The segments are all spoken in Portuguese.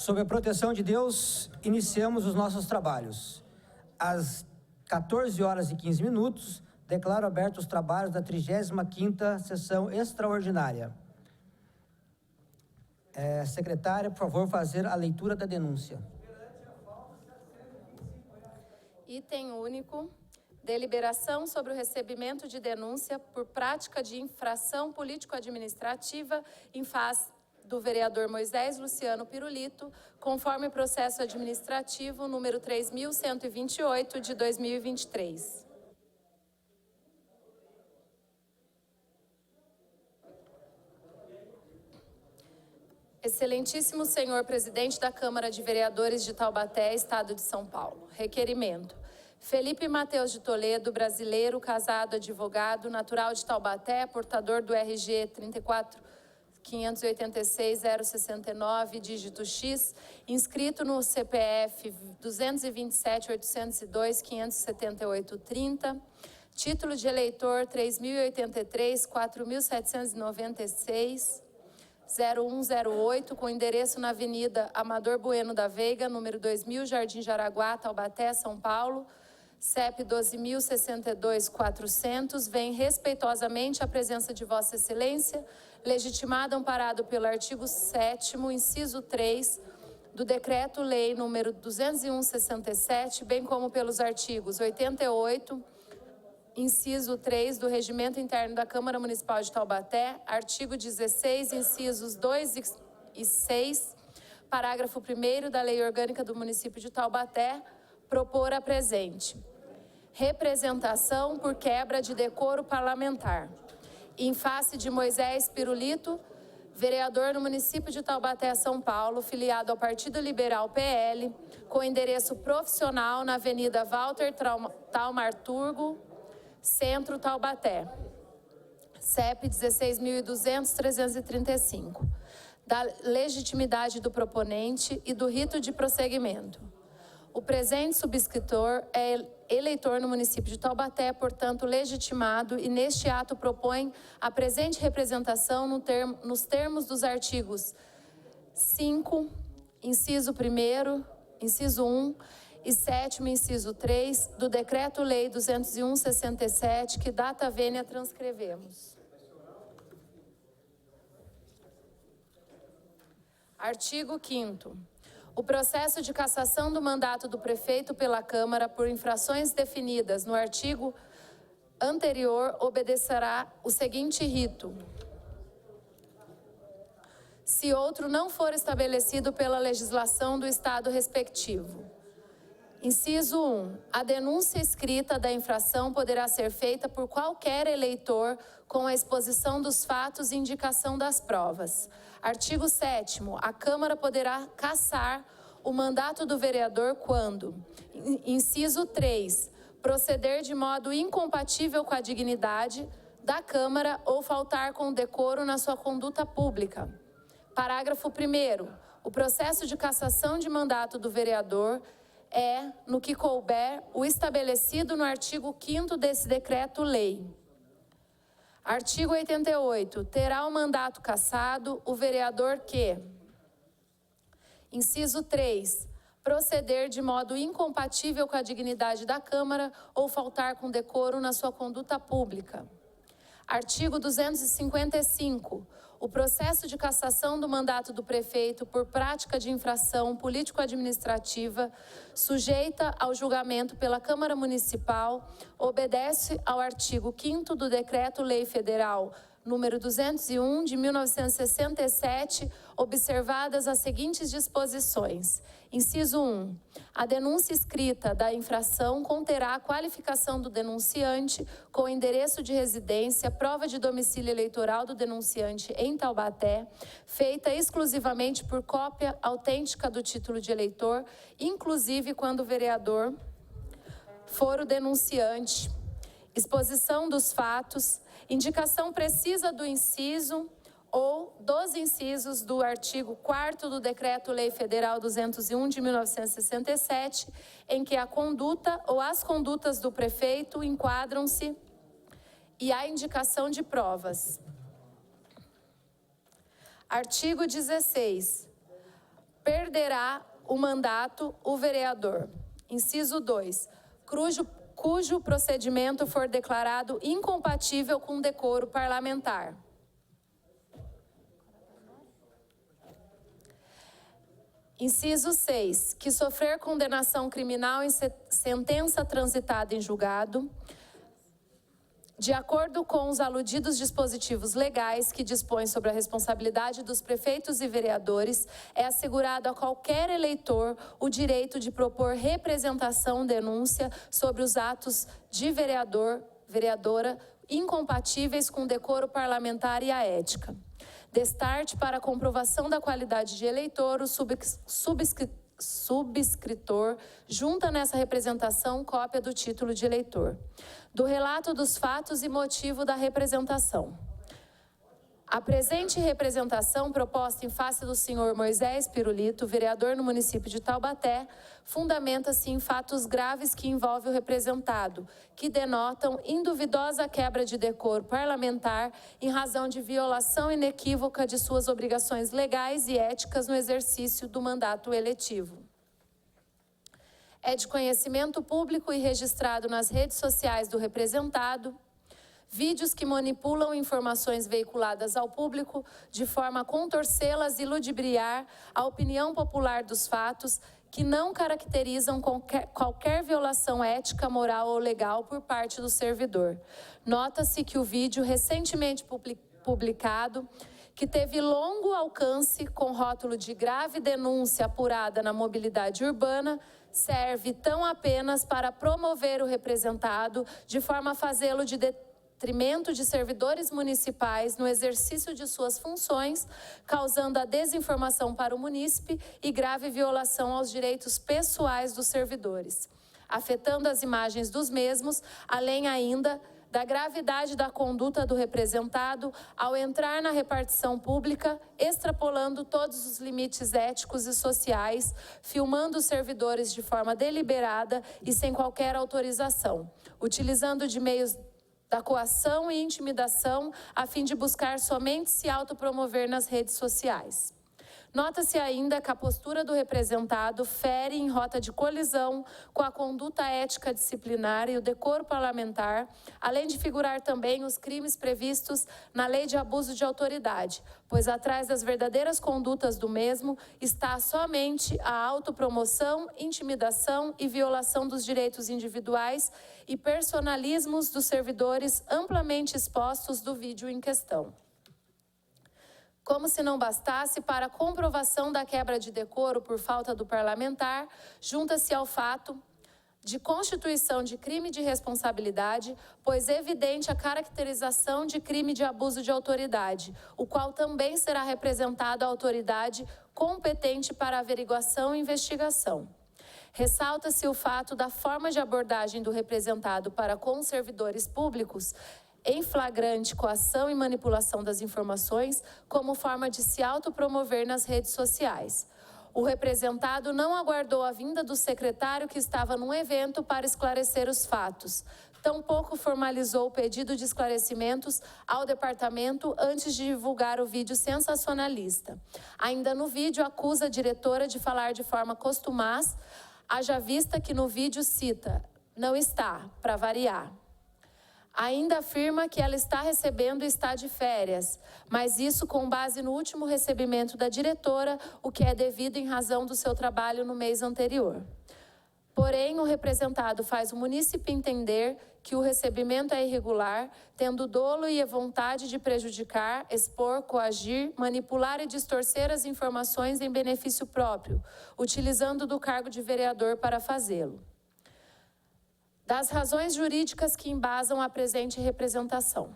Sob a proteção de Deus, iniciamos os nossos trabalhos. Às 14 horas e 15 minutos, declaro abertos os trabalhos da 35ª sessão extraordinária. Secretária, por favor, fazer a leitura da denúncia. Item único. Deliberação sobre o recebimento de denúncia por prática de infração político-administrativa em face do vereador Moisés Luciano Pirulito, conforme processo administrativo número 3.128 de 2023. Excelentíssimo senhor presidente da Câmara de Vereadores de Taubaté, Estado de São Paulo. Requerimento. Felipe Mateus de Toledo, brasileiro, casado, advogado, natural de Taubaté, portador do RG 34.586.069, dígito X, inscrito no CPF 227.802.578.30, título de eleitor 3.083.4.796, 0108, com endereço na Avenida Amador Bueno da Veiga, número 2000, Jardim Jaraguá, Taubaté, São Paulo, CEP 12.062.400, vem respeitosamente à presença de Vossa Excelência, legitimado amparado pelo artigo 7º, inciso 3, do Decreto-Lei número 201/67, bem como pelos artigos 88, inciso 3 do Regimento Interno da Câmara Municipal de Taubaté, artigo 16, incisos 2 e 6, parágrafo 1º da Lei Orgânica do Município de Taubaté, propor a presente representação por quebra de decoro parlamentar. Em face de Moisés Pirulito, vereador no município de Taubaté, São Paulo, filiado ao Partido Liberal PL, com endereço profissional na Avenida Walter Taumarturgo, Centro, Taubaté, CEP 16.200.335, da legitimidade do proponente e do rito de prosseguimento. O presente subscritor é eleitor no município de Taubaté, portanto legitimado, e neste ato propõe a presente representação nos termos dos artigos 5, inciso 1º, inciso 1, e 7º, inciso 3, do Decreto-Lei 201/67, que data vênia transcrevemos. Artigo 5º. O processo de cassação do mandato do prefeito pela Câmara por infrações definidas no artigo anterior obedecerá o seguinte rito: se outro não for estabelecido pela legislação do Estado respectivo. Inciso 1. A denúncia escrita da infração poderá ser feita por qualquer eleitor com a exposição dos fatos e indicação das provas. Artigo 7º. A Câmara poderá cassar o mandato do vereador quando, inciso 3, proceder de modo incompatível com a dignidade da Câmara ou faltar com decoro na sua conduta pública. Parágrafo 1º. O processo de cassação de mandato do vereador é, no que couber, o estabelecido no artigo 5º desse decreto-lei. Artigo 88. Terá o mandato cassado o vereador que, inciso 3, proceder de modo incompatível com a dignidade da Câmara ou faltar com decoro na sua conduta pública. Artigo 255. O processo de cassação do mandato do prefeito por prática de infração político-administrativa sujeita ao julgamento pela Câmara Municipal obedece ao artigo 5º do Decreto-Lei Federal número 201 de 1967, observadas as seguintes disposições. Inciso 1. A denúncia escrita da infração conterá a qualificação do denunciante com endereço de residência, prova de domicílio eleitoral do denunciante em Taubaté, feita exclusivamente por cópia autêntica do título de eleitor, inclusive quando o vereador for o denunciante, exposição dos fatos, indicação precisa do inciso ou dos incisos do artigo 4º do Decreto-Lei Federal 201 de 1967, em que a conduta ou as condutas do prefeito enquadram-se e a indicação de provas. Artigo 16. perderá o mandato o vereador. Inciso 2. Cujo procedimento for declarado incompatível com o decoro parlamentar. Inciso 6. Que sofrer condenação criminal em sentença transitada em julgado, de acordo com os aludidos dispositivos legais que dispõem sobre a responsabilidade dos prefeitos e vereadores, é assegurado a qualquer eleitor o direito de propor representação, denúncia sobre os atos de vereador, vereadora, incompatíveis com o decoro parlamentar e a ética. Destarte para a comprovação da qualidade de eleitor, o subscritor junta nessa representação cópia do título de eleitor, do relato dos fatos e motivo da representação. A presente representação, proposta em face do senhor Moisés Pirulito, vereador no município de Taubaté, fundamenta-se em fatos graves que envolvem o representado, que denotam induvidosa quebra de decoro parlamentar em razão de violação inequívoca de suas obrigações legais e éticas no exercício do mandato eletivo. É de conhecimento público e registrado nas redes sociais do representado vídeos que manipulam informações veiculadas ao público de forma a contorcê-las e ludibriar a opinião popular dos fatos que não caracterizam qualquer violação ética, moral ou legal por parte do servidor. Nota-se que o vídeo recentemente publicado, que teve longo alcance com rótulo de grave denúncia apurada na mobilidade urbana, serve tão apenas para promover o representado de forma a fazê-lo de detrimento de servidores municipais no exercício de suas funções, causando a desinformação para o munícipe e grave violação aos direitos pessoais dos servidores, afetando as imagens dos mesmos, além ainda da gravidade da conduta do representado ao entrar na repartição pública, extrapolando todos os limites éticos e sociais, filmando os servidores de forma deliberada e sem qualquer autorização, utilizando de meios da coação e intimidação a fim de buscar somente se autopromover nas redes sociais. Nota-se ainda que a postura do representado fere em rota de colisão com a conduta ética disciplinar e o decoro parlamentar, além de figurar também os crimes previstos na Lei de Abuso de Autoridade, pois atrás das verdadeiras condutas do mesmo está somente a autopromoção, intimidação e violação dos direitos individuais e personalismos dos servidores amplamente expostos do vídeo em questão. Como se não bastasse, para a comprovação da quebra de decoro por falta do parlamentar, junta-se ao fato de constituição de crime de responsabilidade, pois é evidente a caracterização de crime de abuso de autoridade, o qual também será representado à autoridade competente para averiguação e investigação. Ressalta-se o fato da forma de abordagem do representado para com os servidores públicos, em flagrante coação e manipulação das informações, como forma de se autopromover nas redes sociais. O representado não aguardou a vinda do secretário que estava num evento para esclarecer os fatos. Tampouco formalizou o pedido de esclarecimentos ao departamento antes de divulgar o vídeo sensacionalista. Ainda no vídeo, acusa a diretora de falar de forma costumaz, haja vista que no vídeo cita, não está, para variar. Ainda afirma que ela está recebendo e está de férias, mas isso com base no último recebimento da diretora, o que é devido em razão do seu trabalho no mês anterior. Porém, o representado faz o munícipe entender que o recebimento é irregular, tendo dolo e a vontade de prejudicar, expor, coagir, manipular e distorcer as informações em benefício próprio, utilizando do cargo de vereador para fazê-lo. Das razões jurídicas que embasam a presente representação.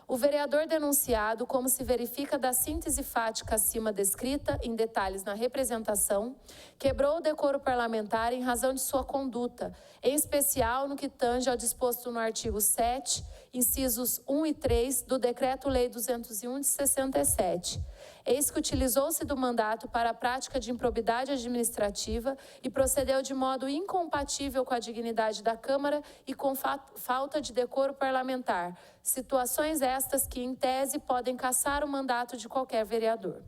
O vereador denunciado, como se verifica da síntese fática acima descrita em detalhes na representação, quebrou o decoro parlamentar em razão de sua conduta, em especial no que tange ao disposto no artigo 7, incisos 1 e 3 do Decreto-Lei 201 de 67. Eis que utilizou-se do mandato para a prática de improbidade administrativa e procedeu de modo incompatível com a dignidade da Câmara e com falta de decoro parlamentar, situações estas que, em tese, podem cassar o mandato de qualquer vereador.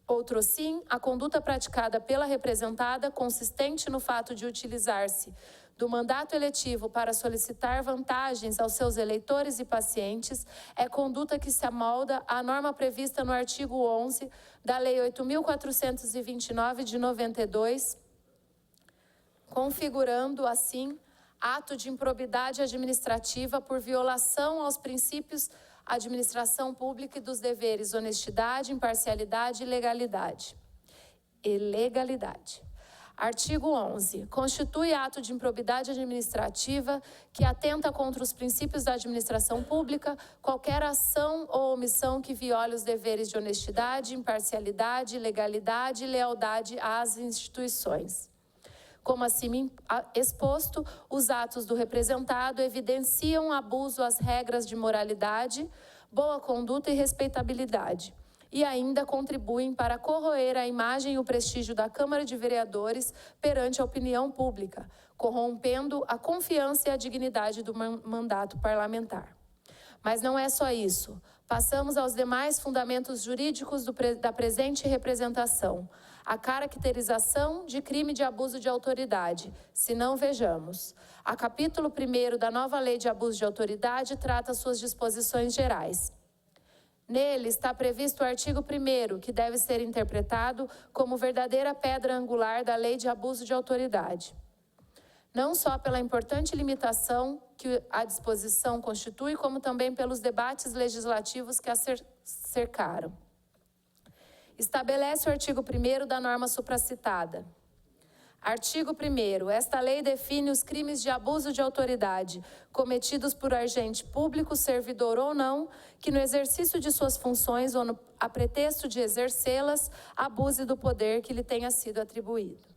Outrossim, a conduta praticada pela representada, consistente no fato de utilizar-se do mandato eletivo para solicitar vantagens aos seus eleitores e pacientes, é conduta que se amolda à norma prevista no artigo 11 da Lei 8.429 de 92, configurando, assim, ato de improbidade administrativa por violação aos princípios da administração pública e dos deveres honestidade, imparcialidade e legalidade. Artigo 11. Constitui ato de improbidade administrativa que atenta contra os princípios da administração pública qualquer ação ou omissão que viole os deveres de honestidade, imparcialidade, legalidade e lealdade às instituições. Como acima exposto, os atos do representado evidenciam abuso às regras de moralidade, boa conduta e respeitabilidade, e ainda contribuem para corroer a imagem e o prestígio da Câmara de Vereadores perante a opinião pública, corrompendo a confiança e a dignidade do mandato parlamentar. Mas não é só isso. Passamos aos demais fundamentos jurídicos da presente representação. A caracterização de crime de abuso de autoridade, se não vejamos. A capítulo 1º da nova Lei de Abuso de Autoridade trata suas disposições gerais. Nele está previsto o artigo 1º, que deve ser interpretado como verdadeira pedra angular da Lei de Abuso de Autoridade. Não só pela importante limitação que a disposição constitui, como também pelos debates legislativos que a cercaram. Estabelece o artigo 1º da norma supracitada. Artigo 1º. Esta lei define os crimes de abuso de autoridade cometidos por agente público, servidor ou não, que no exercício de suas funções ou a pretexto de exercê-las, abuse do poder que lhe tenha sido atribuído.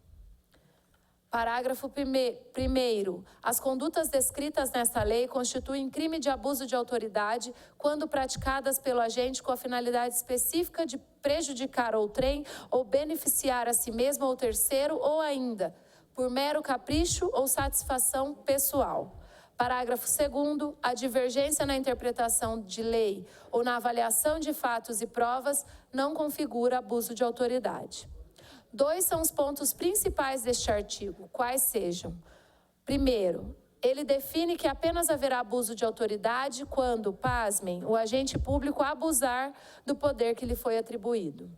Parágrafo 1º. As condutas descritas nesta lei constituem crime de abuso de autoridade quando praticadas pelo agente com a finalidade específica de prejudicar outrem ou beneficiar a si mesmo ou terceiro, ou ainda, por mero capricho ou satisfação pessoal. Parágrafo 2º. A divergência na interpretação de lei ou na avaliação de fatos e provas não configura abuso de autoridade. 2 são os pontos principais deste artigo, quais sejam. Primeiro, ele define que apenas haverá abuso de autoridade quando, pasmem, o agente público abusar do poder que lhe foi atribuído.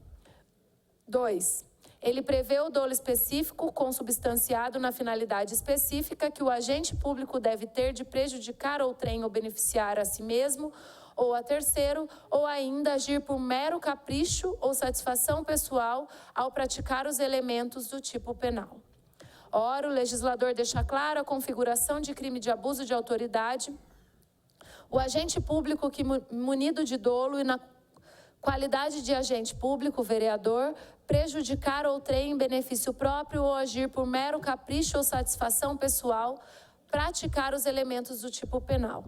2. Ele prevê o dolo específico consubstanciado na finalidade específica que o agente público deve ter de prejudicar outrem ou beneficiar a si mesmo ou a terceiro, ou ainda agir por mero capricho ou satisfação pessoal ao praticar os elementos do tipo penal. Ora, o legislador deixa claro a configuração de crime de abuso de autoridade. O agente público que, munido de dolo e na qualidade de agente público, vereador, prejudicar outrem em benefício próprio ou agir por mero capricho ou satisfação pessoal, praticar os elementos do tipo penal.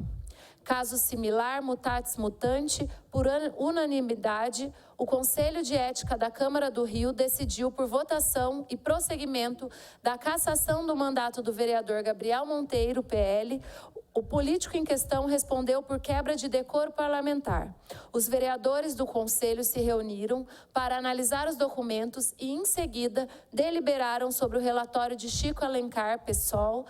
Caso similar, mutatis mutandi, por unanimidade, o Conselho de Ética da Câmara do Rio decidiu por votação e prosseguimento da cassação do mandato do vereador Gabriel Monteiro, PL. O político em questão respondeu por quebra de decoro parlamentar. Os vereadores do Conselho se reuniram para analisar os documentos e, em seguida, deliberaram sobre o relatório de Chico Alencar, PSOL.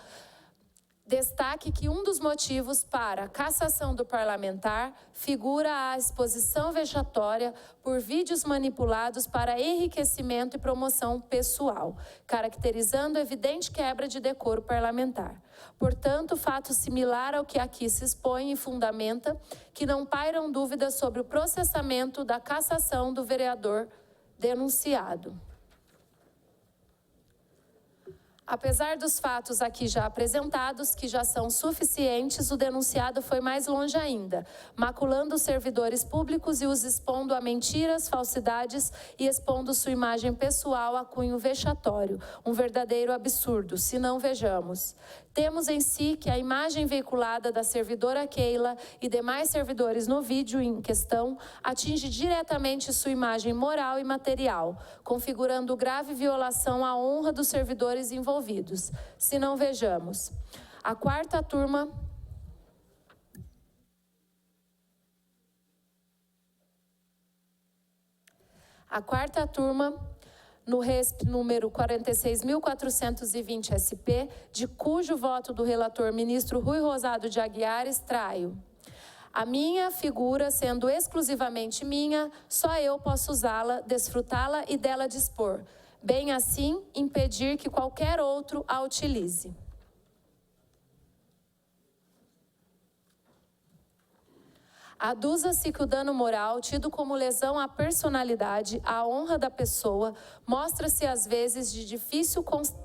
Destaque que um dos motivos para a cassação do parlamentar figura a exposição vexatória por vídeos manipulados para enriquecimento e promoção pessoal, caracterizando evidente quebra de decoro parlamentar. Portanto, fato similar ao que aqui se expõe e fundamenta que não pairam dúvidas sobre o processamento da cassação do vereador denunciado. Apesar dos fatos aqui já apresentados, que já são suficientes, o denunciado foi mais longe ainda, maculando os servidores públicos e os expondo a mentiras, falsidades e expondo sua imagem pessoal a cunho vexatório, um verdadeiro absurdo, se não vejamos. Temos em si que a imagem veiculada da servidora Keila e demais servidores no vídeo em questão atinge diretamente sua imagem moral e material, configurando grave violação à honra dos servidores envolvidos. Se não vejamos. A quarta turma A quarta turma, no RESP número 46.420 SP, de cujo voto do relator ministro Rui Rosado de Aguiar extraio: a minha figura, sendo exclusivamente minha, só eu posso usá-la, desfrutá-la e dela dispor. Bem assim, impedir que qualquer outro a utilize. Aduza-se que o dano moral, tido como lesão à personalidade, à honra da pessoa, mostra-se às vezes de difícil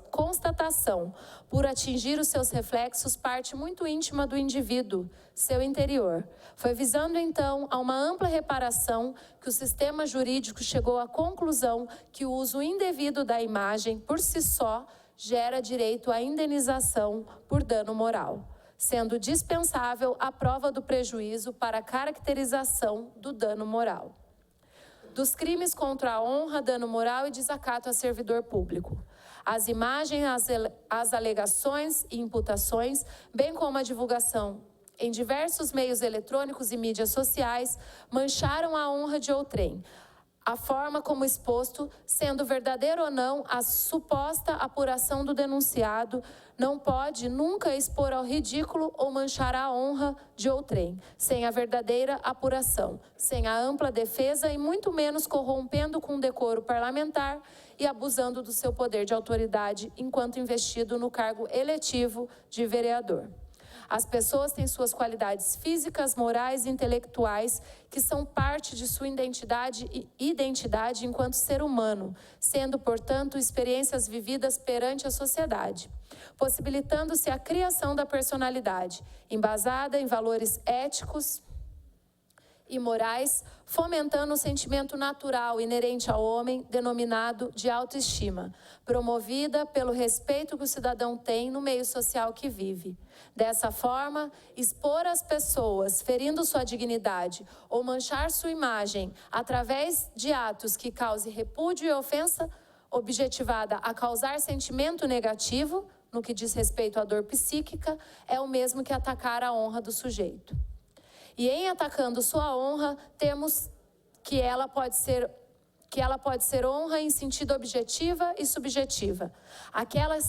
constatação, por atingir os seus reflexos parte muito íntima do indivíduo, seu interior. Foi visando então a uma ampla reparação que o sistema jurídico chegou à conclusão que o uso indevido da imagem, por si só, gera direito à indenização por dano moral, sendo dispensável a prova do prejuízo para a caracterização do dano moral. Dos crimes contra a honra, dano moral e desacato a servidor público. As imagens, as alegações e imputações, bem como a divulgação em diversos meios eletrônicos e mídias sociais, mancharam a honra de outrem. A forma como exposto, sendo verdadeira ou não a suposta apuração do denunciado, não pode nunca expor ao ridículo ou manchar a honra de outrem, sem a verdadeira apuração, sem a ampla defesa e muito menos corrompendo com decoro parlamentar e abusando do seu poder de autoridade enquanto investido no cargo eletivo de vereador. As pessoas têm suas qualidades físicas, morais e intelectuais que são parte de sua identidade enquanto ser humano, sendo, portanto, experiências vividas perante a sociedade, possibilitando-se a criação da personalidade, embasada em valores éticos e morais, fomentando o sentimento natural inerente ao homem, denominado de autoestima, promovida pelo respeito que o cidadão tem no meio social que vive. Dessa forma, expor as pessoas, ferindo sua dignidade, ou manchar sua imagem através de atos que cause repúdio e ofensa, objetivada a causar sentimento negativo, no que diz respeito à dor psíquica, é o mesmo que atacar a honra do sujeito. E em atacando sua honra, temos que ela pode ser honra em sentido objetiva e subjetiva. Aquela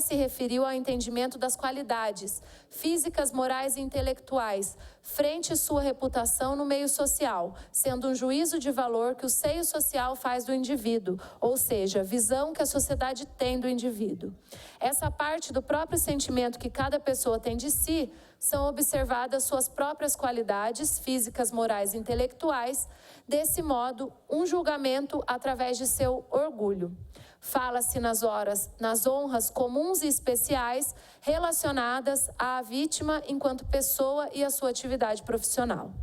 se referiu ao entendimento das qualidades físicas, morais e intelectuais, frente à sua reputação no meio social, sendo um juízo de valor que o seio social faz do indivíduo, ou seja, a visão que a sociedade tem do indivíduo. Essa parte do próprio sentimento que cada pessoa tem de si, são observadas suas próprias qualidades físicas, morais e intelectuais, desse modo, um julgamento através de seu orgulho. Fala-se nas honras comuns e especiais relacionadas à vítima enquanto pessoa e à sua atividade profissional.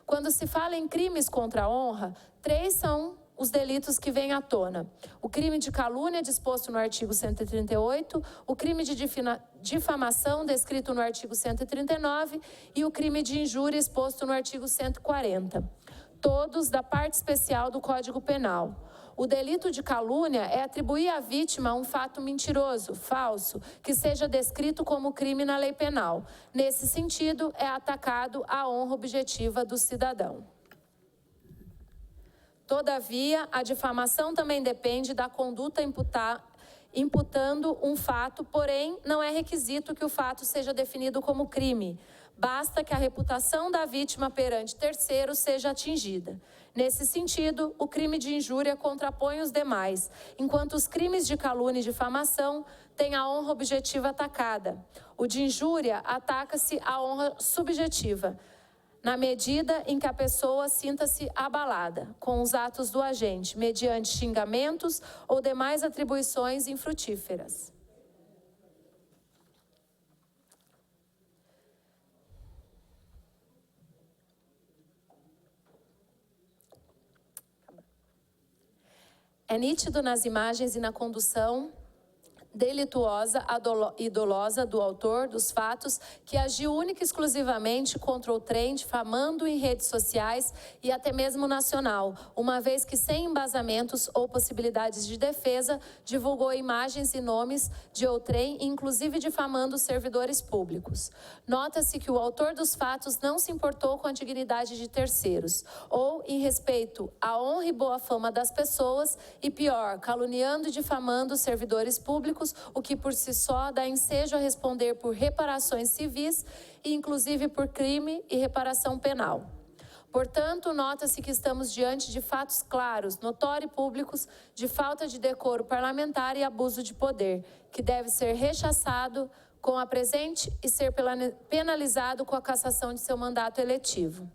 Quando se fala em crimes contra a honra, 3 são os delitos que vêm à tona: o crime de calúnia, disposto no artigo 138, o crime de difamação, descrito no artigo 139, e o crime de injúria, exposto no artigo 140, todos da parte especial do Código Penal. O delito de calúnia é atribuir à vítima um fato mentiroso, falso, que seja descrito como crime na lei penal. Nesse sentido, é atacado a honra objetiva do cidadão. Todavia, a difamação também depende da conduta imputando um fato, porém, não é requisito que o fato seja definido como crime. Basta que a reputação da vítima perante terceiros seja atingida. Nesse sentido, o crime de injúria contrapõe os demais, enquanto os crimes de calúnia e difamação têm a honra objetiva atacada. O de injúria ataca-se a honra subjetiva, na medida em que a pessoa sinta-se abalada com os atos do agente, mediante xingamentos ou demais atribuições infrutíferas. É nítido nas imagens e na condução delituosa e dolosa do autor dos fatos, que agiu única e exclusivamente contra o trem, difamando em redes sociais e até mesmo nacional, uma vez que, sem embasamentos ou possibilidades de defesa, divulgou imagens e nomes de outrem, inclusive difamando servidores públicos. Nota-se que o autor dos fatos não se importou com a dignidade de terceiros, ou em respeito à honra e boa fama das pessoas, e pior, caluniando e difamando servidores públicos, o que por si só dá ensejo a responder por reparações civis e inclusive por crime e reparação penal. Portanto, nota-se que estamos diante de fatos claros, notórios e públicos de falta de decoro parlamentar e abuso de poder, que deve ser rechaçado com a presente e ser penalizado com a cassação de seu mandato eletivo.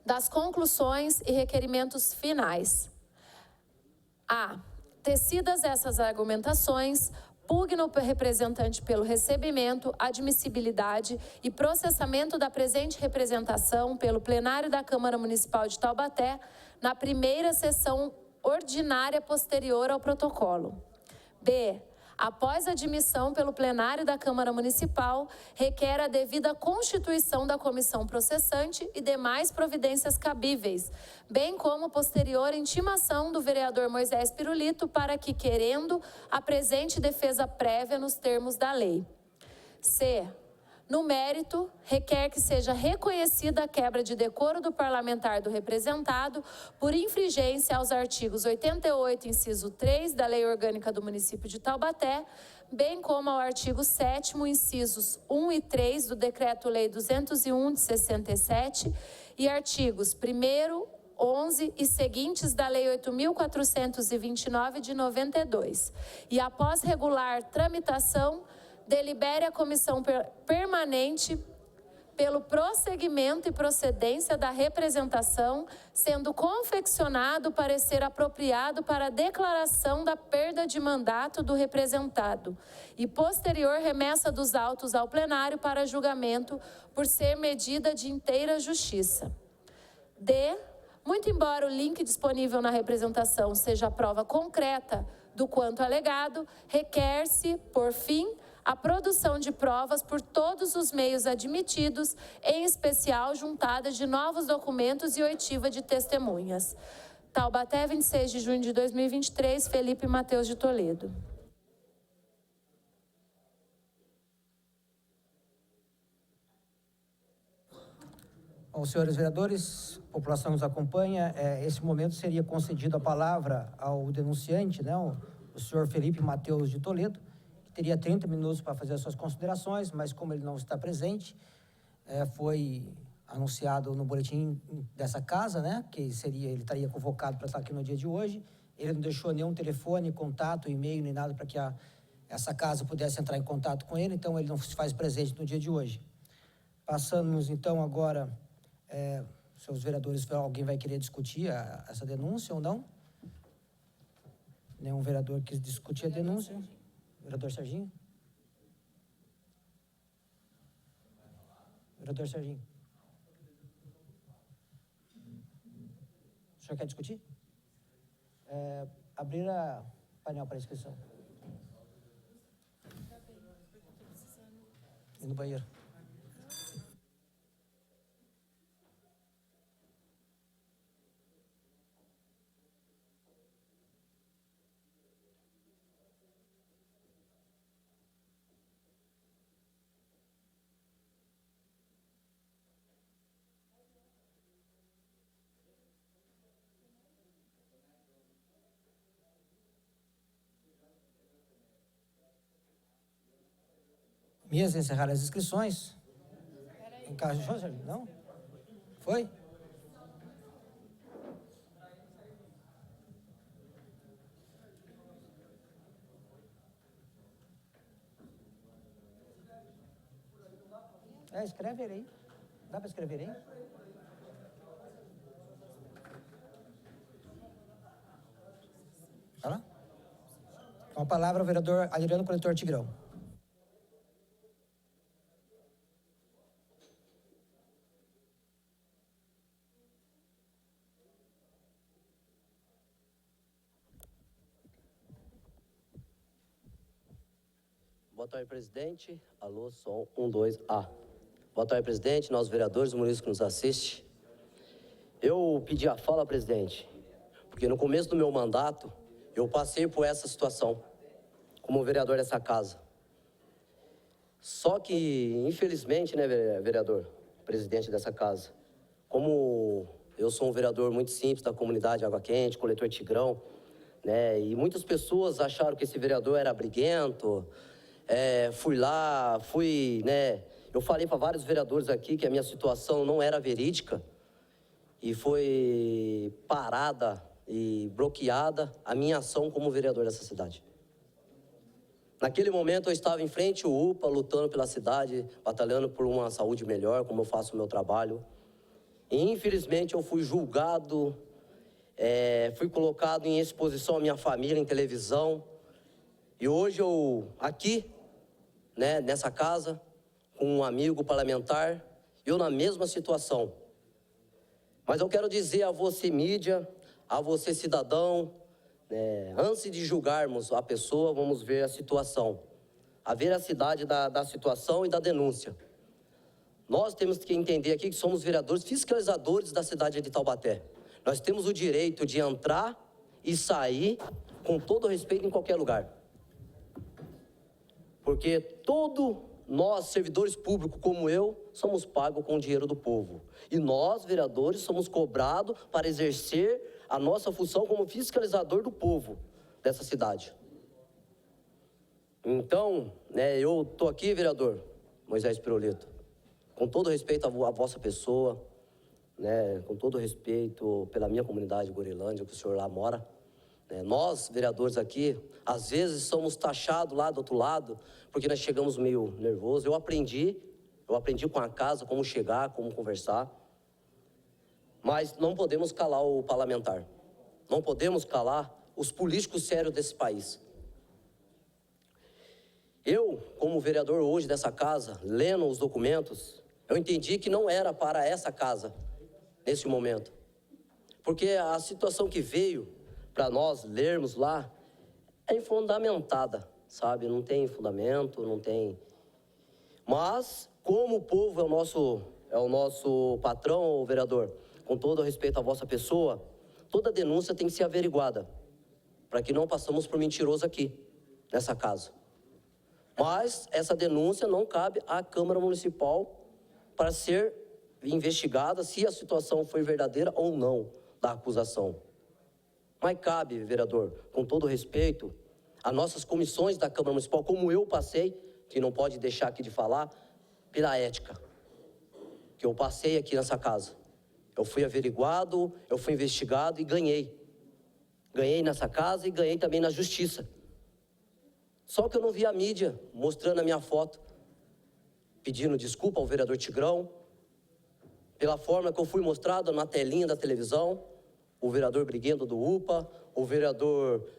Das conclusões e requerimentos finais. A. Tecidas essas argumentações, pugna o representante pelo recebimento, admissibilidade e processamento da presente representação pelo plenário da Câmara Municipal de Taubaté na primeira sessão ordinária posterior ao protocolo. B. Após a admissão pelo plenário da Câmara Municipal, requer a devida constituição da comissão processante e demais providências cabíveis, bem como posterior intimação do vereador Moisés Pirulito para que, querendo, apresente defesa prévia nos termos da lei. C. No mérito, requer que seja reconhecida a quebra de decoro do parlamentar do representado por infringência aos artigos 88, inciso 3 da Lei Orgânica do Município de Taubaté, bem como ao artigo 7º, incisos 1 e 3 do Decreto-Lei 201 de 67 e artigos 1º, 11 e seguintes da Lei 8.429 de 92. E após regular tramitação, delibere a comissão permanente pelo prosseguimento e procedência da representação, sendo confeccionado parecer apropriado para a declaração da perda de mandato do representado e posterior remessa dos autos ao plenário para julgamento por ser medida de inteira justiça. D. Muito embora o link disponível na representação seja a prova concreta do quanto alegado, requer-se, por fim, a produção de provas por todos os meios admitidos, em especial juntada de novos documentos e oitiva de testemunhas. Taubaté, 26 de junho de 2023, Felipe Mateus de Toledo. Bom, senhores vereadores, a população nos acompanha. Esse momento seria concedido a palavra ao denunciante, né, o senhor Felipe Mateus de Toledo, teria 30 minutos para fazer as suas considerações, mas como ele não está presente, foi anunciado no boletim dessa casa, né, que ele estaria convocado para estar aqui no dia de hoje. Ele não deixou nenhum telefone, contato, e-mail, nem nada para que essa casa pudesse entrar em contato com ele, então ele não se faz presente no dia de hoje. Passamos então agora, seus vereadores, alguém vai querer discutir essa denúncia ou não? Nenhum vereador quis discutir a denúncia. Vereador Serginho? Vereador Serginho? O senhor quer discutir? Abrir a painel para inscrição. E no banheiro. Mesmo encerrar as inscrições. Encaixou, Sérgio? Não? Foi? Escreve ele aí. Dá para escrever aí? Vai lá. Com a palavra o vereador Adriano Coletor Tigrão. Boa tarde, presidente. Alô, som 1, 2, A. Boa tarde, presidente, nós vereadores, o munícipe que nos assiste. Eu pedi a fala, presidente, porque no começo do meu mandato, eu passei por essa situação, como vereador dessa casa. Só que, infelizmente, né, vereador, presidente dessa casa, como eu sou um vereador muito simples da comunidade Água Quente, coletor Tigrão, né, e muitas pessoas acharam que esse vereador era briguento, eu falei para vários vereadores aqui que a minha situação não era verídica e foi parada e bloqueada a minha ação como vereador dessa cidade. Naquele momento eu estava em frente ao UPA, lutando pela cidade, batalhando por uma saúde melhor, como eu faço o meu trabalho. E infelizmente eu fui julgado, fui colocado em exposição à minha família em televisão. E hoje eu, aqui, né, nessa casa, com um amigo parlamentar, eu na mesma situação. Mas eu quero dizer a você, mídia, a você, cidadão, antes de julgarmos a pessoa, vamos ver a situação, a veracidade da situação e da denúncia. Nós temos que entender aqui que somos vereadores fiscalizadores da cidade de Taubaté. Nós temos o direito de entrar e sair com todo respeito em qualquer lugar. Porque nós, servidores públicos como eu, somos pagos com o dinheiro do povo. E nós, vereadores, somos cobrados para exercer a nossa função como fiscalizador do povo dessa cidade. Então, eu estou aqui, vereador Moisés Pirolito, com todo respeito à vossa pessoa, com todo respeito pela minha comunidade de Gorilândia, que o senhor lá mora. Nós, vereadores aqui, às vezes somos taxados lá do outro lado, porque nós chegamos meio nervosos. Eu aprendi com a casa como chegar, como conversar. Mas não podemos calar o parlamentar. Não podemos calar os políticos sérios desse país. Eu, como vereador hoje dessa casa, lendo os documentos, eu entendi que não era para essa casa, nesse momento. Porque a situação que veio para nós lermos lá é infundamentada, sabe? Não tem fundamento, não tem... Mas, como o povo é o nosso patrão, vereador, com todo respeito à vossa pessoa, toda denúncia tem que ser averiguada, para que não passemos por mentiroso aqui, nessa casa. Mas essa denúncia não cabe à Câmara Municipal para ser investigada se a situação foi verdadeira ou não da acusação. Mas cabe, vereador, com todo respeito, a nossas comissões da Câmara Municipal, como eu passei, que não pode deixar aqui de falar, pela ética, que eu passei aqui nessa casa. Eu fui averiguado, eu fui investigado e ganhei. Ganhei nessa casa e ganhei também na justiça. Só que eu não vi a mídia mostrando a minha foto, pedindo desculpa ao vereador Tigrão, pela forma que eu fui mostrado na telinha da televisão, o vereador briguento do UPA, o vereador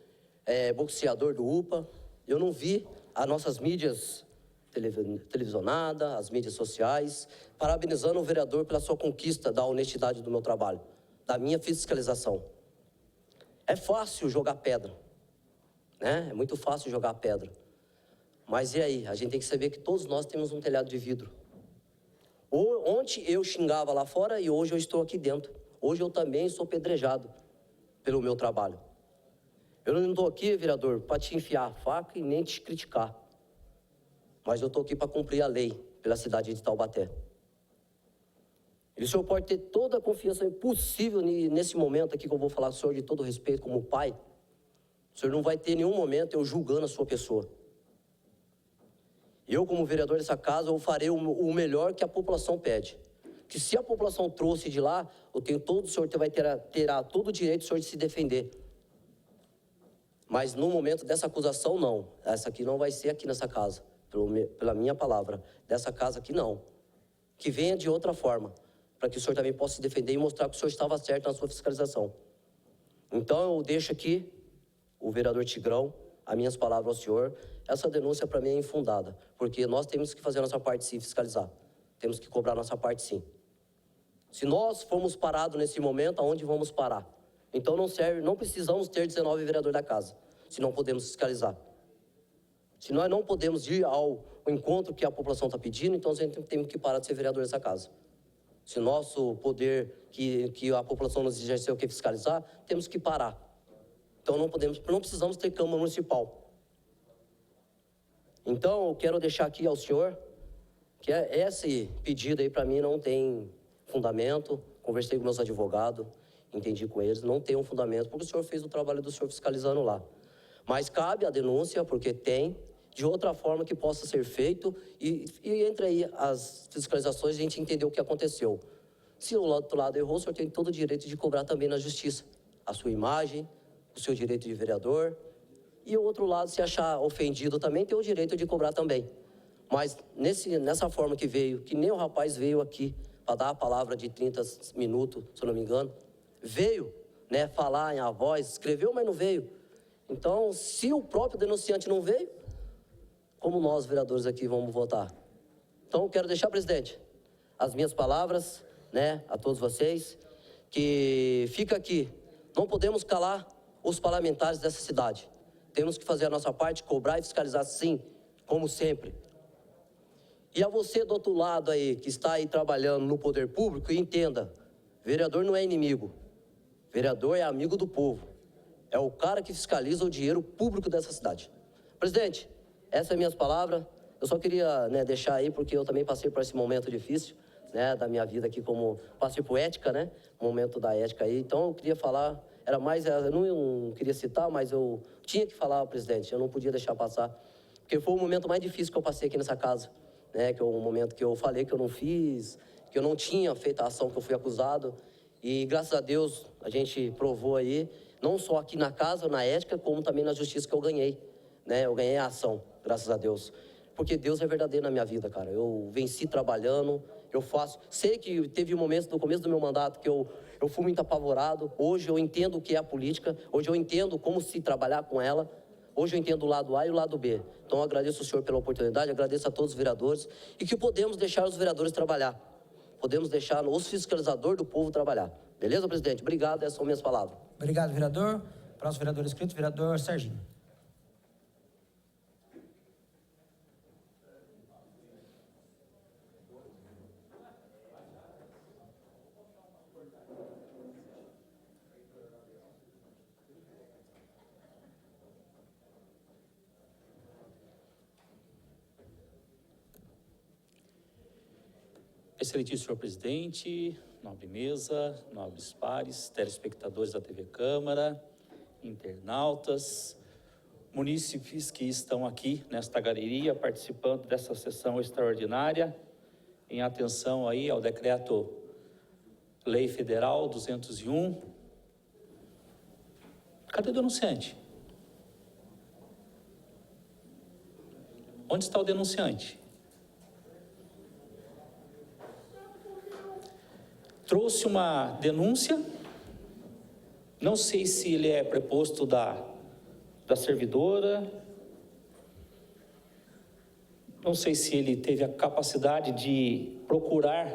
boxeador do UPA. Eu não vi as nossas mídias televisionadas, as mídias sociais, parabenizando o vereador pela sua conquista da honestidade do meu trabalho, da minha fiscalização. É fácil jogar pedra, né? É muito fácil jogar pedra. Mas e aí? A gente tem que saber que todos nós temos um telhado de vidro. Ontem eu xingava lá fora e hoje eu estou aqui dentro. Hoje eu também sou pedrejado pelo meu trabalho. Eu não estou aqui, vereador, para te enfiar a faca e nem te criticar. Mas eu estou aqui para cumprir a lei pela cidade de Taubaté. E o senhor pode ter toda a confiança possível nesse momento aqui que eu vou falar com o senhor de todo respeito como pai. O senhor não vai ter nenhum momento eu julgando a sua pessoa. Eu, como vereador dessa casa, eu farei o melhor que a população pede. Que se a população trouxe de lá, o senhor terá todo o direito do senhor de se defender. Mas no momento dessa acusação, não. Essa aqui não vai ser aqui nessa casa. Pela minha palavra. Dessa casa aqui, não. Que venha de outra forma. Para que o senhor também possa se defender e mostrar que o senhor estava certo na sua fiscalização. Então eu deixo aqui, o vereador Tigrão, as minhas palavras ao senhor. Essa denúncia para mim é infundada. Porque nós temos que fazer a nossa parte sim, fiscalizar. Temos que cobrar a nossa parte sim. Se nós formos parados nesse momento, aonde vamos parar? Então não serve, não precisamos ter 19 vereadores da casa, se não podemos fiscalizar. Se nós não podemos ir ao encontro que a população está pedindo, então a gente tem que parar de ser vereador dessa casa. Se o nosso poder que a população nos exerceu que fiscalizar, temos que parar. Então não precisamos ter Câmara Municipal. Então eu quero deixar aqui ao senhor que esse pedido aí para mim não tem fundamento. Conversei com meus advogados, entendi com eles, não tem um fundamento, porque o senhor fez o trabalho do senhor fiscalizando lá. Mas cabe a denúncia, porque tem, de outra forma que possa ser feito, e entre aí as fiscalizações a gente entender o que aconteceu. Se o outro lado errou, o senhor tem todo o direito de cobrar também na justiça a sua imagem, o seu direito de vereador, e o outro lado, se achar ofendido também, tem o direito de cobrar também. Mas nessa forma que veio, que nem o rapaz veio aqui para dar a palavra de 30 minutos, se eu não me engano, veio, né, falar em a voz, escreveu, mas não veio. Então, se o próprio denunciante não veio, como nós, vereadores aqui, vamos votar? Então, eu quero deixar, presidente, as minhas palavras, né, a todos vocês, que fica aqui, não podemos calar os parlamentares dessa cidade. Temos que fazer a nossa parte, cobrar e fiscalizar, sim, como sempre. E a você do outro lado aí, que está aí trabalhando no poder público, entenda, vereador não é inimigo, vereador é amigo do povo. É o cara que fiscaliza o dinheiro público dessa cidade. Presidente, essas são minhas palavras. Eu só queria, né, deixar aí, porque eu também passei por esse momento difícil, né, da minha vida aqui, como passei por ética, né, momento da ética aí. Então, eu queria falar, era mais, eu não queria citar, mas eu tinha que falar, presidente, eu não podia deixar passar, porque foi o momento mais difícil que eu passei aqui nessa casa, né, que é o momento que eu falei que eu não fiz, que eu não tinha feito a ação que eu fui acusado, e graças a Deus a gente provou aí, não só aqui na casa, na ética, como também na justiça que eu ganhei, né, eu ganhei a ação, graças a Deus, porque Deus é verdadeiro na minha vida, cara, eu venci trabalhando, eu faço, sei que teve momentos no começo do meu mandato que eu fui muito apavorado, hoje eu entendo o que é a política, hoje eu entendo como se trabalhar com ela, hoje eu entendo o lado A e o lado B. Então eu agradeço o senhor pela oportunidade, agradeço a todos os vereadores e que podemos deixar os vereadores trabalhar, podemos deixar os fiscalizadores do povo trabalhar. Beleza, presidente? Obrigado, essas são minhas palavras. Obrigado, vereador. Próximo vereador inscrito, vereador Serginho. Excelentíssimo senhor presidente, nobre mesa, nobres pares, telespectadores da TV Câmara, internautas, munícipes que estão aqui nesta galeria participando dessa sessão extraordinária, em atenção aí ao decreto Lei Federal 201. Cadê o denunciante? Onde está o denunciante? Trouxe uma denúncia, não sei se ele é preposto da servidora, não sei se ele teve a capacidade de procurar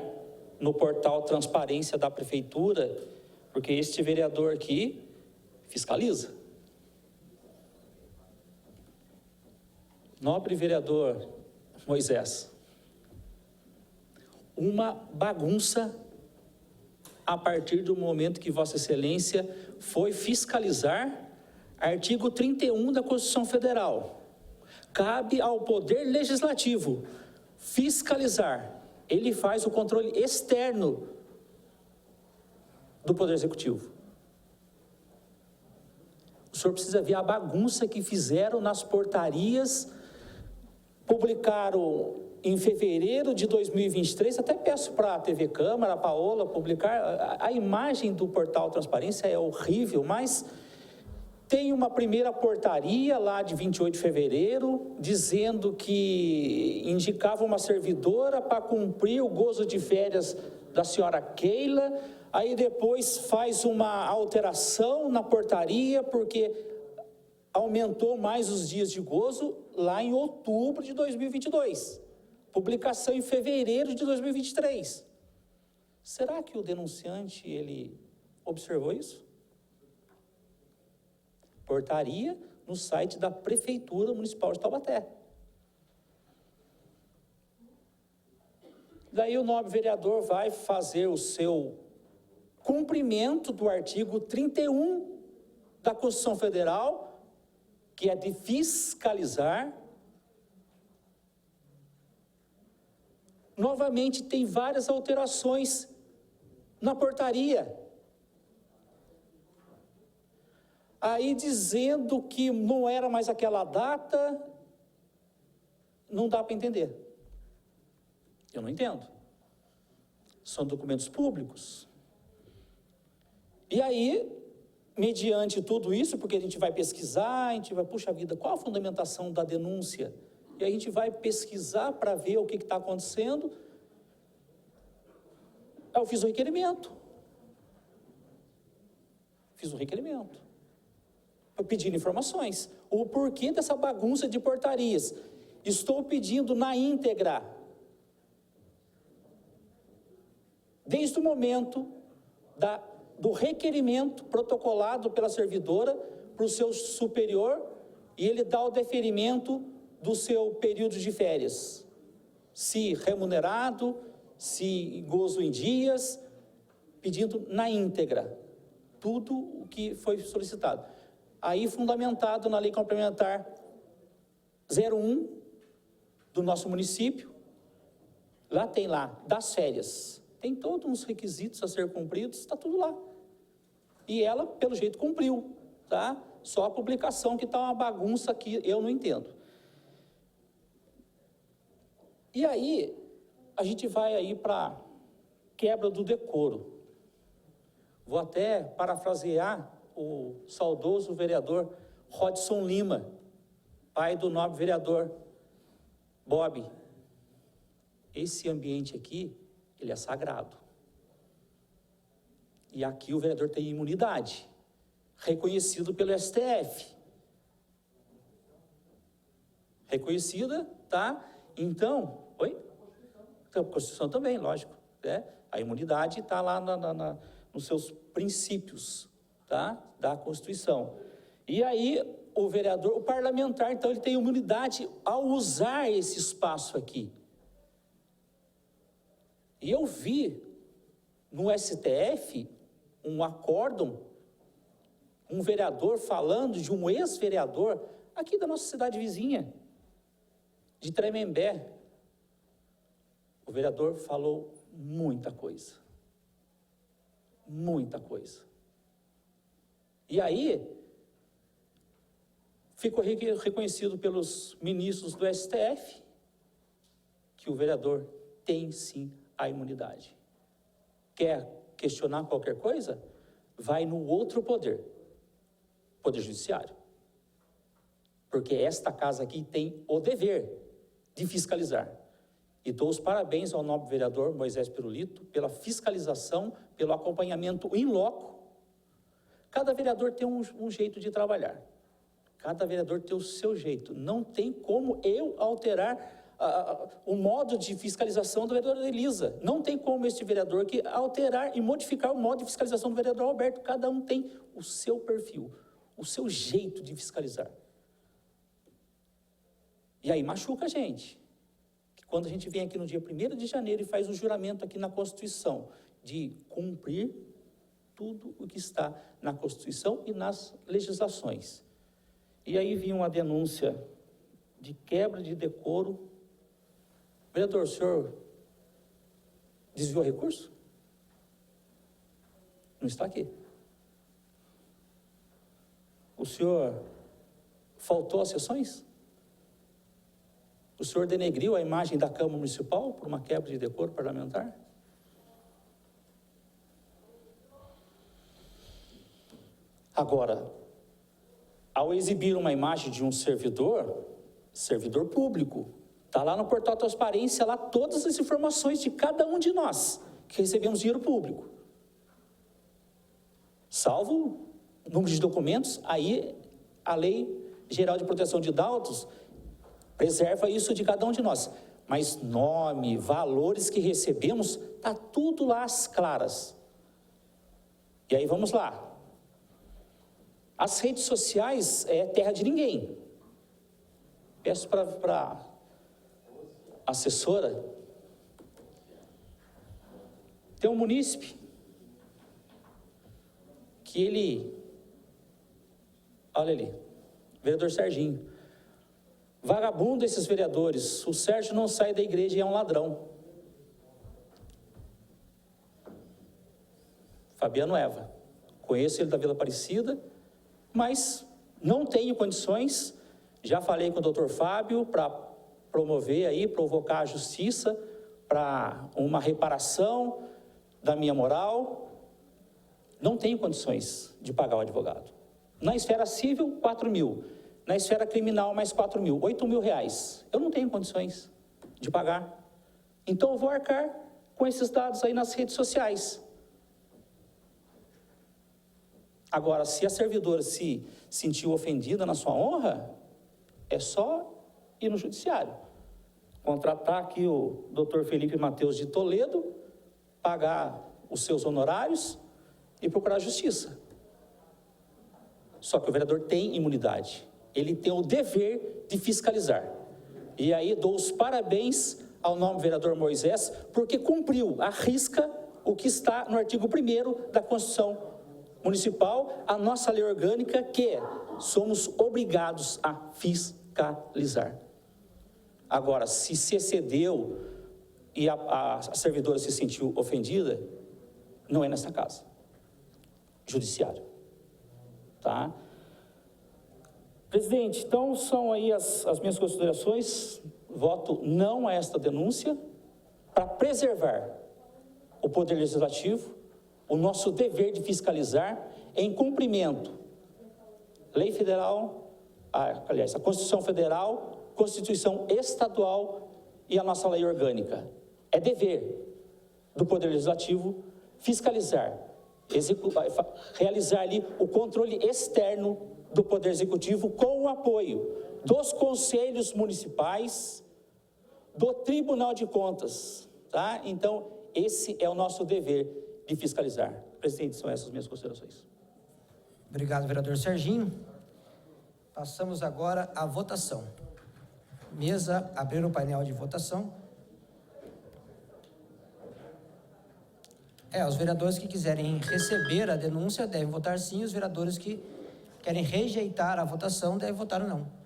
no portal Transparência da Prefeitura, porque este vereador aqui fiscaliza. Nobre vereador Moisés, uma bagunça a partir do momento que Vossa Excelência foi fiscalizar artigo 31 da Constituição Federal. Cabe ao Poder Legislativo fiscalizar. Ele faz o controle externo do Poder Executivo. O senhor precisa ver a bagunça que fizeram nas portarias, publicaram em fevereiro de 2023, até peço para a TV Câmara, a Paola, publicar, a imagem do portal Transparência é horrível, mas tem uma primeira portaria lá de 28 de fevereiro, dizendo que indicava uma servidora para cumprir o gozo de férias da senhora Keila, aí depois faz uma alteração na portaria, porque aumentou mais os dias de gozo lá em outubro de 2022. Publicação em fevereiro de 2023. Será que o denunciante, ele observou isso? Portaria no site da Prefeitura Municipal de Taubaté. Daí o nobre vereador vai fazer o seu cumprimento do artigo 31 da Constituição Federal, que é de fiscalizar. Novamente, tem várias alterações na portaria. Aí dizendo que não era mais aquela data, não dá para entender. Eu não entendo. São documentos públicos. E aí, mediante tudo isso, porque a gente vai pesquisar, a gente vai, puxa vida, qual a fundamentação da denúncia? E a gente vai pesquisar para ver o que está acontecendo. Eu fiz um requerimento. Pedindo informações. O porquê dessa bagunça de portarias. Estou pedindo na íntegra. Desde o momento do requerimento protocolado pela servidora para o seu superior, e ele dá o deferimento do seu período de férias. Se remunerado, se gozo em dias, pedindo na íntegra tudo o que foi solicitado. Aí, fundamentado na Lei Complementar 01 do nosso município, lá tem das férias. Tem todos uns requisitos a ser cumpridos, está tudo lá. E ela, pelo jeito, cumpriu, tá? Só a publicação que está uma bagunça que eu não entendo. E aí, a gente vai aí para quebra do decoro. Vou até parafrasear o saudoso vereador Rodson Lima, pai do nobre vereador Bob. Esse ambiente aqui, ele é sagrado. E aqui o vereador tem imunidade, reconhecido pelo STF. Reconhecida, tá? Então, a Constituição também, lógico, né? A imunidade está lá nos seus princípios, tá? Da Constituição. E aí, o parlamentar, então, ele tem imunidade ao usar esse espaço aqui. E eu vi no STF um acórdão, um vereador falando de um ex-vereador aqui da nossa cidade vizinha, de Tremembé. O vereador falou muita coisa. Muita coisa. E aí, ficou reconhecido pelos ministros do STF que o vereador tem sim a imunidade. Quer questionar qualquer coisa? Vai no outro poder, Poder Judiciário. Porque esta casa aqui tem o dever de fiscalizar. E dou os parabéns ao nobre vereador Moisés Pirulito pela fiscalização, pelo acompanhamento in loco. Cada vereador tem um jeito de trabalhar. Cada vereador tem o seu jeito. Não tem como eu alterar o modo de fiscalização do vereador Elisa. Não tem como este vereador que alterar e modificar o modo de fiscalização do vereador Alberto. Cada um tem o seu perfil, o seu jeito de fiscalizar. E aí machuca a gente. Quando a gente vem aqui no dia 1º de janeiro e faz o juramento aqui na Constituição de cumprir tudo o que está na Constituição e nas legislações. E aí vinha uma denúncia de quebra de decoro. Vereador, o senhor desviou recurso? Não está aqui. O senhor faltou às sessões? O senhor denegriu a imagem da Câmara Municipal por uma quebra de decoro parlamentar? Agora, ao exibir uma imagem de um servidor público, está lá no portal Transparência, lá todas as informações de cada um de nós que recebemos dinheiro público. Salvo o número de documentos, aí a Lei Geral de Proteção de Dados preserva isso de cada um de nós. Mas nome, valores que recebemos, está tudo lá às claras. E aí vamos lá. As redes sociais é terra de ninguém. Peço para a assessora Tem um munícipe que ele, olha ali, vereador Serginho, vagabundo esses vereadores, o Sérgio não sai da igreja e é um ladrão. Fabiano Eva, conheço ele da Vila Aparecida, mas não tenho condições, já falei com o doutor Fábio para promover aí, provocar a justiça para uma reparação da minha moral, não tenho condições de pagar o advogado. Na esfera civil, 4 mil. Na esfera criminal, mais 4 mil. 8 mil reais. Eu não tenho condições de pagar. Então, eu vou arcar com esses dados aí nas redes sociais. Agora, se a servidora se sentiu ofendida na sua honra, é só ir no judiciário. Contratar aqui o doutor Felipe Mateus de Toledo, pagar os seus honorários e procurar a justiça. Só que o vereador tem imunidade. Ele tem o dever de fiscalizar. E aí dou os parabéns ao nobre vereador Moisés, porque cumpriu à risca o que está no artigo 1º da Constituição Municipal, a nossa lei orgânica, que somos obrigados a fiscalizar. Agora, se excedeu e a servidora se sentiu ofendida, não é nessa casa. Judiciário. Tá? Presidente, então são aí as minhas considerações. Voto não a esta denúncia para preservar o Poder Legislativo, o nosso dever de fiscalizar em cumprimento lei federal, aliás, a Constituição Federal, Constituição Estadual e a nossa lei orgânica. É dever do Poder Legislativo fiscalizar, realizar ali o controle externo do Poder Executivo com o apoio dos conselhos municipais, do Tribunal de Contas, tá? Então, esse é o nosso dever de fiscalizar. Presidente, são essas minhas considerações. Obrigado, vereador Serginho. Passamos agora à votação. Mesa, abrir o painel de votação. Os vereadores que quiserem receber a denúncia devem votar sim, os vereadores que querem rejeitar a votação devem votar não.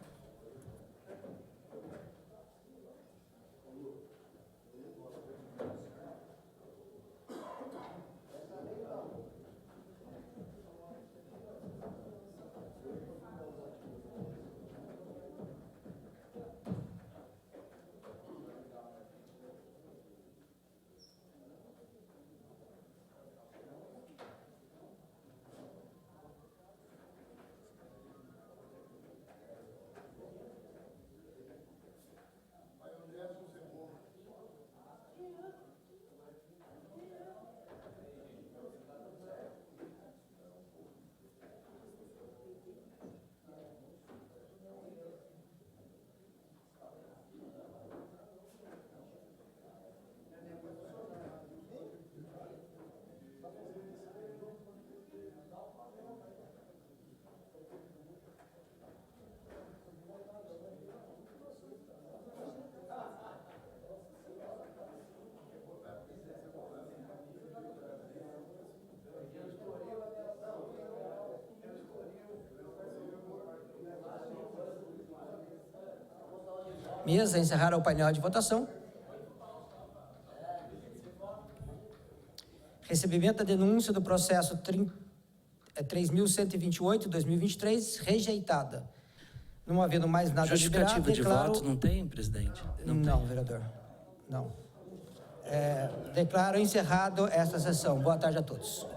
Mesa, encerrar o painel de votação. Recebimento da denúncia do processo 3.128/2023, rejeitada. Não havendo mais nada a liberar, justificativa de declaro... voto não tem, presidente? Não, vereador. Não. Declaro encerrado esta sessão. Boa tarde a todos.